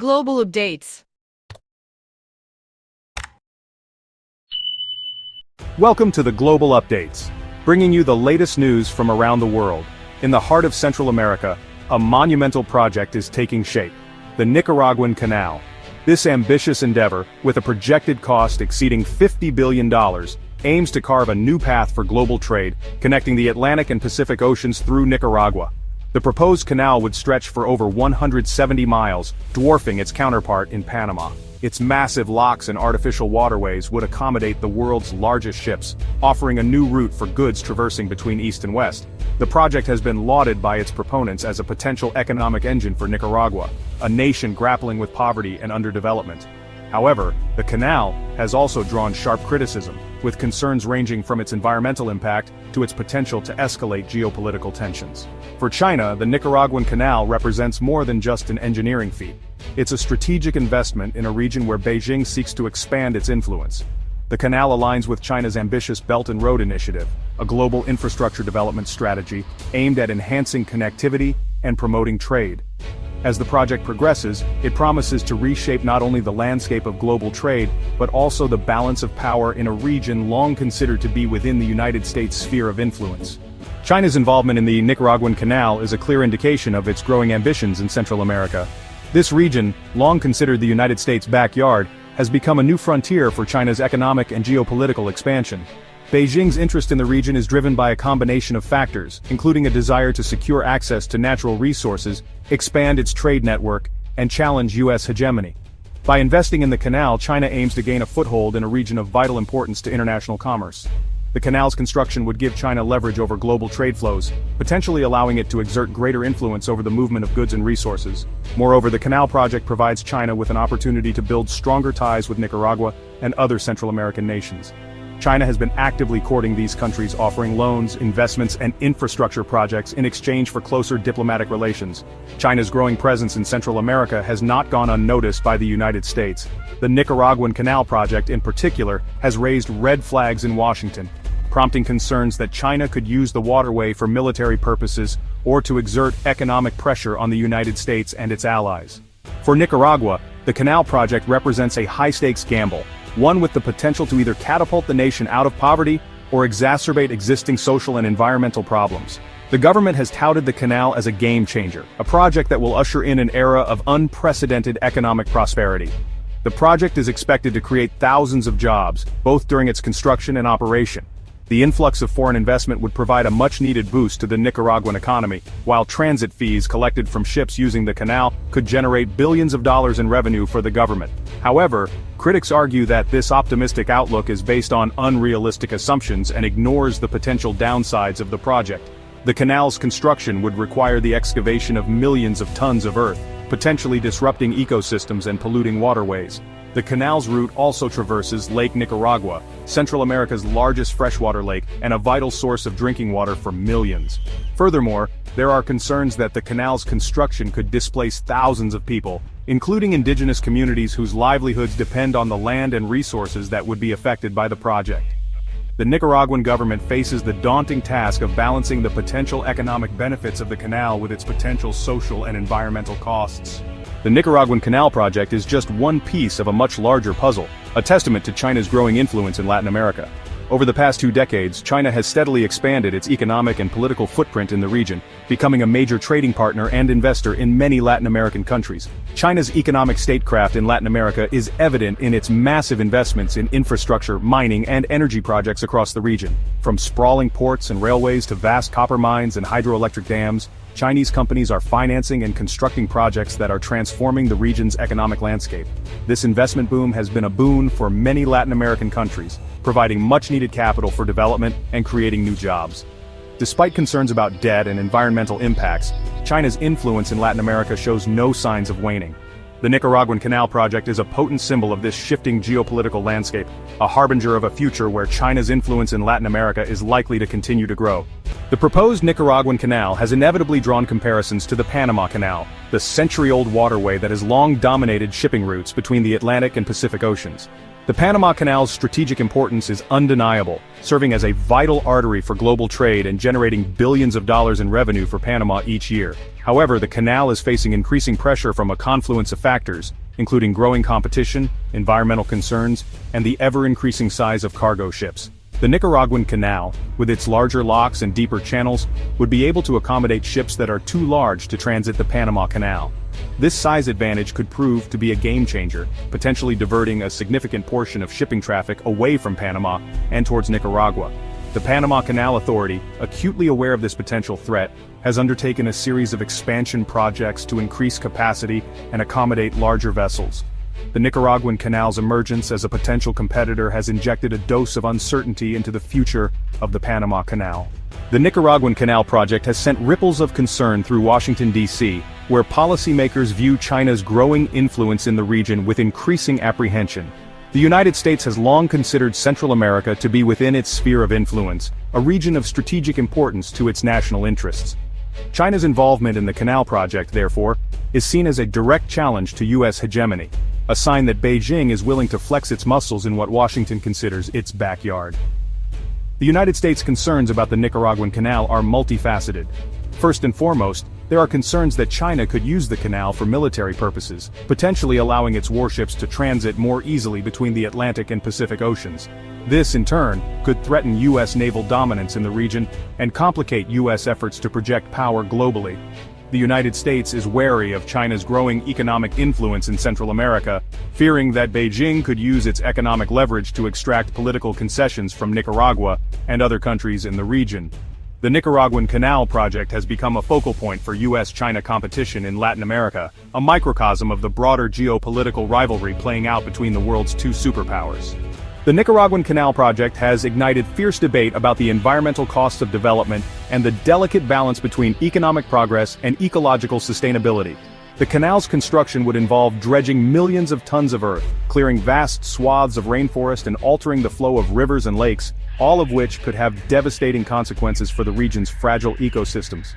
Global updates. Welcome to the Global Updates, bringing you the latest news from around the world. In the heart of Central America, a monumental project is taking shape: the Nicaraguan Canal. This ambitious endeavor, with a projected cost exceeding $50 billion, aims to carve a new path for global trade, connecting the Atlantic and Pacific Oceans through Nicaragua. The proposed canal would stretch for over 170 miles, dwarfing its counterpart in Panama. Its massive locks and artificial waterways would accommodate the world's largest ships, offering a new route for goods traversing between east and west. The project has been lauded by its proponents as a potential economic engine for Nicaragua, a nation grappling with poverty and underdevelopment. However, the canal has also drawn sharp criticism, with concerns ranging from its environmental impact to its potential to escalate geopolitical tensions. For China, the Nicaraguan Canal represents more than just an engineering feat. It's a strategic investment in a region where Beijing seeks to expand its influence. The canal aligns with China's ambitious Belt and Road Initiative, a global infrastructure development strategy aimed at enhancing connectivity and promoting trade. As the project progresses, it promises to reshape not only the landscape of global trade, but also the balance of power in a region long considered to be within the United States' sphere of influence. China's involvement in the Nicaraguan Canal is a clear indication of its growing ambitions in Central America. This region, long considered the United States' backyard, has become a new frontier for China's economic and geopolitical expansion. Beijing's interest in the region is driven by a combination of factors, including a desire to secure access to natural resources, expand its trade network, and challenge U.S. hegemony. By investing in the canal, China aims to gain a foothold in a region of vital importance to international commerce. The canal's construction would give China leverage over global trade flows, potentially allowing it to exert greater influence over the movement of goods and resources. Moreover, the canal project provides China with an opportunity to build stronger ties with Nicaragua and other Central American nations. China has been actively courting these countries, offering loans, investments, and infrastructure projects in exchange for closer diplomatic relations. China's growing presence in Central America has not gone unnoticed by the United States. The Nicaraguan Canal project, in particular, has raised red flags in Washington, prompting concerns that China could use the waterway for military purposes or to exert economic pressure on the United States and its allies. For Nicaragua, the canal project represents a high-stakes gamble, one with the potential to either catapult the nation out of poverty or exacerbate existing social and environmental problems. The government has touted the canal as a game-changer, a project that will usher in an era of unprecedented economic prosperity. The project is expected to create thousands of jobs, both during its construction and operation. The influx of foreign investment would provide a much-needed boost to the Nicaraguan economy, while transit fees collected from ships using the canal could generate billions of dollars in revenue for the government. However, critics argue that this optimistic outlook is based on unrealistic assumptions and ignores the potential downsides of the project. The canal's construction would require the excavation of millions of tons of earth, potentially disrupting ecosystems and polluting waterways. The canal's route also traverses Lake Nicaragua, Central America's largest freshwater lake and a vital source of drinking water for millions. Furthermore, there are concerns that the canal's construction could displace thousands of people, including indigenous communities whose livelihoods depend on the land and resources that would be affected by the project. The Nicaraguan government faces the daunting task of balancing the potential economic benefits of the canal with its potential social and environmental costs. The Nicaraguan Canal project is just one piece of a much larger puzzle, a testament to China's growing influence in Latin America. Over the past 2 decades, China has steadily expanded its economic and political footprint in the region, becoming a major trading partner and investor in many Latin American countries. China's economic statecraft in Latin America is evident in its massive investments in infrastructure, mining, and energy projects across the region. From sprawling ports and railways to vast copper mines and hydroelectric dams, Chinese companies are financing and constructing projects that are transforming the region's economic landscape. This investment boom has been a boon for many Latin American countries, providing much-needed capital for development and creating new jobs. Despite concerns about debt and environmental impacts, China's influence in Latin America shows no signs of waning. The Nicaraguan Canal project is a potent symbol of this shifting geopolitical landscape, a harbinger of a future where China's influence in Latin America is likely to continue to grow. The proposed Nicaraguan Canal has inevitably drawn comparisons to the Panama Canal, the century-old waterway that has long dominated shipping routes between the Atlantic and Pacific Oceans. The The Panama Canal's strategic importance is undeniable, serving as a vital artery for global trade and generating billions of dollars in revenue for Panama each year. However, the canal is facing increasing pressure from a confluence of factors, including growing competition, environmental concerns, and the ever-increasing size of cargo ships. The Nicaraguan Canal, with its larger locks and deeper channels, would be able to accommodate ships that are too large to transit the Panama Canal. This size advantage could prove to be a game-changer, potentially diverting a significant portion of shipping traffic away from Panama and towards Nicaragua. The Panama Canal Authority, acutely aware of this potential threat, has undertaken a series of expansion projects to increase capacity and accommodate larger vessels. The Nicaraguan Canal's emergence as a potential competitor has injected a dose of uncertainty into the future of the Panama Canal. The Nicaraguan Canal project has sent ripples of concern through Washington, D.C., where policymakers view China's growing influence in the region with increasing apprehension. The United States has long considered Central America to be within its sphere of influence, a region of strategic importance to its national interests. China's involvement in the canal project, therefore, is seen as a direct challenge to U.S. hegemony, a sign that Beijing is willing to flex its muscles in what Washington considers its backyard. The United States' concerns about the Nicaraguan Canal are multifaceted. First and foremost, there are concerns that China could use the canal for military purposes, potentially allowing its warships to transit more easily between the Atlantic and Pacific Oceans. This, in turn, could threaten U.S. naval dominance in the region and complicate U.S. efforts to project power globally. The United States is wary of China's growing economic influence in Central America, fearing that Beijing could use its economic leverage to extract political concessions from Nicaragua and other countries in the region. The Nicaraguan Canal project has become a focal point for U.S.-China competition in Latin America, a microcosm of the broader geopolitical rivalry playing out between the world's two superpowers. The Nicaraguan Canal project has ignited fierce debate about the environmental costs of development and the delicate balance between economic progress and ecological sustainability. The canal's construction would involve dredging millions of tons of earth, clearing vast swaths of rainforest and altering the flow of rivers and lakes, all of which could have devastating consequences for the region's fragile ecosystems.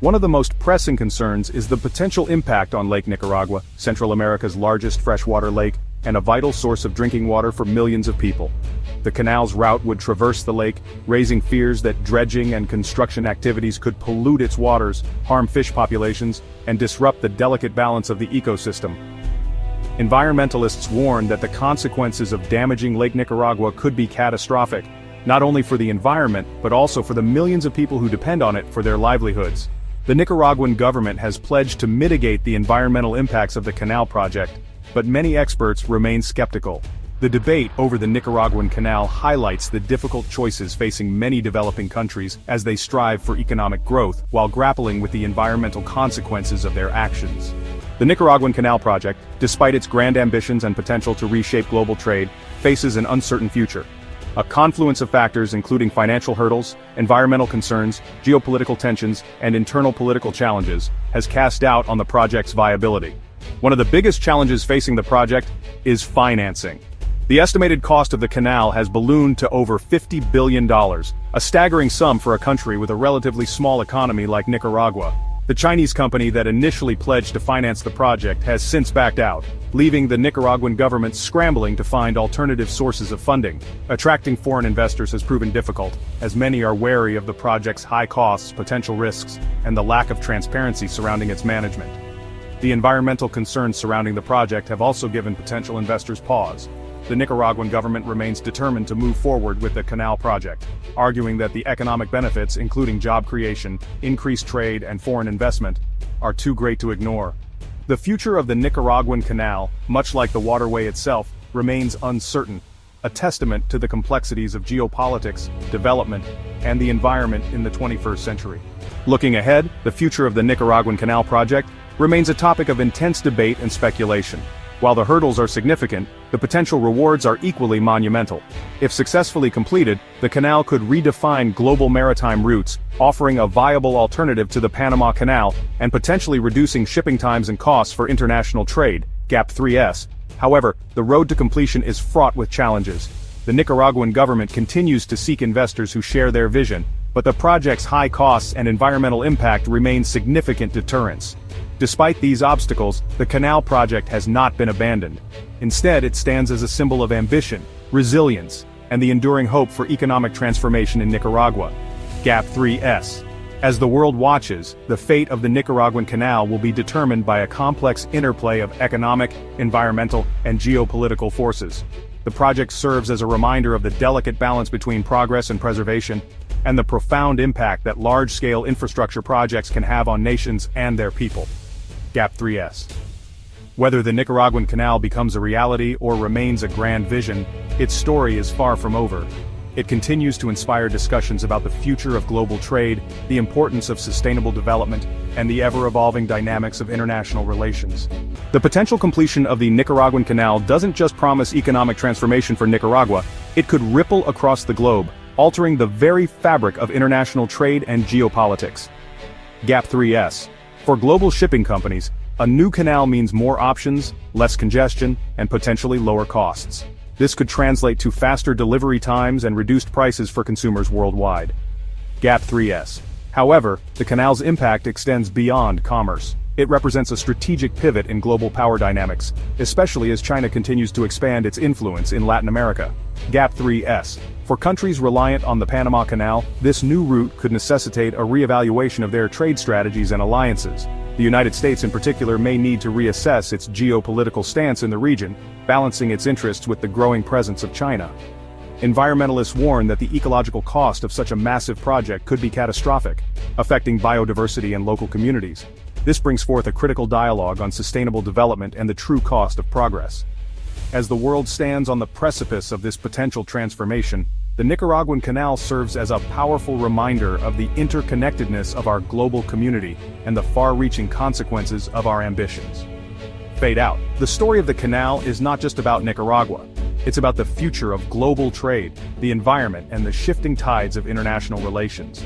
One of the most pressing concerns is the potential impact on Lake Nicaragua, Central America's largest freshwater lake, and a vital source of drinking water for millions of people. The canal's route would traverse the lake, raising fears that dredging and construction activities could pollute its waters, harm fish populations, and disrupt the delicate balance of the ecosystem. Environmentalists warn that the consequences of damaging Lake Nicaragua could be catastrophic, not only for the environment but also for the millions of people who depend on it for their livelihoods. The Nicaraguan government has pledged to mitigate the environmental impacts of the canal project, but many experts remain skeptical. The debate over the Nicaraguan Canal highlights the difficult choices facing many developing countries as they strive for economic growth while grappling with the environmental consequences of their actions. The Nicaraguan Canal project, despite its grand ambitions and potential to reshape global trade, faces an uncertain future. A confluence of factors including financial hurdles, environmental concerns, geopolitical tensions, and internal political challenges has cast doubt on the project's viability. One of the biggest challenges facing the project is financing. The estimated cost of the canal has ballooned to over $50 billion, a staggering sum for a country with a relatively small economy like Nicaragua. The Chinese company that initially pledged to finance the project has since backed out, leaving the Nicaraguan government scrambling to find alternative sources of funding. Attracting foreign investors has proven difficult, as many are wary of the project's high costs, potential risks, and the lack of transparency surrounding its management. The environmental concerns surrounding the project have also given potential investors pause. The Nicaraguan government remains determined to move forward with the canal project, arguing that the economic benefits, including job creation, increased trade, and foreign investment, are too great to ignore. The future of the Nicaraguan Canal, much like the waterway itself, remains uncertain, a testament to the complexities of geopolitics, development, and the environment in the 21st century. Looking ahead, the future of the Nicaraguan Canal project remains a topic of intense debate and speculation. While the hurdles are significant, the potential rewards are equally monumental. If successfully completed, the canal could redefine global maritime routes, offering a viable alternative to the Panama Canal and potentially reducing shipping times and costs for international trade, GAP 3S. However, the road to completion is fraught with challenges. The Nicaraguan government continues to seek investors who share their vision, but the project's high costs and environmental impact remain significant deterrents. Despite these obstacles, the canal project has not been abandoned. Instead, it stands as a symbol of ambition, resilience, and the enduring hope for economic transformation in Nicaragua. Gap 3S. As the world watches, the fate of the Nicaraguan canal will be determined by a complex interplay of economic, environmental, and geopolitical forces. The project serves as a reminder of the delicate balance between progress and preservation, and the profound impact that large-scale infrastructure projects can have on nations and their people. Gap 3S. Whether the Nicaraguan canal becomes a reality or remains a grand vision, its story is far from over. It continues to inspire discussions about the future of global trade, the importance of sustainable development, and the ever-evolving dynamics of international relations. The potential completion of the Nicaraguan canal doesn't just promise economic transformation for Nicaragua, it could ripple across the globe, altering the very fabric of international trade and geopolitics. Gap 3S. For global shipping companies, a new canal means more options, less congestion, and potentially lower costs. This could translate to faster delivery times and reduced prices for consumers worldwide. Gap 3S. However, the canal's impact extends beyond commerce. It represents a strategic pivot in global power dynamics, especially as China continues to expand its influence in Latin America. Gap 3S. For countries reliant on the Panama Canal, this new route could necessitate a reevaluation of their trade strategies and alliances. The United States in particular may need to reassess its geopolitical stance in the region, balancing its interests with the growing presence of China. Environmentalists warn that the ecological cost of such a massive project could be catastrophic, affecting biodiversity and local communities. This brings forth a critical dialogue on sustainable development and the true cost of progress. As the world stands on the precipice of this potential transformation, the Nicaraguan canal serves as a powerful reminder of the interconnectedness of our global community and the far-reaching consequences of our ambitions. Fade out. The story of the canal is not just about Nicaragua. It's about the future of global trade, the environment, and the shifting tides of international relations.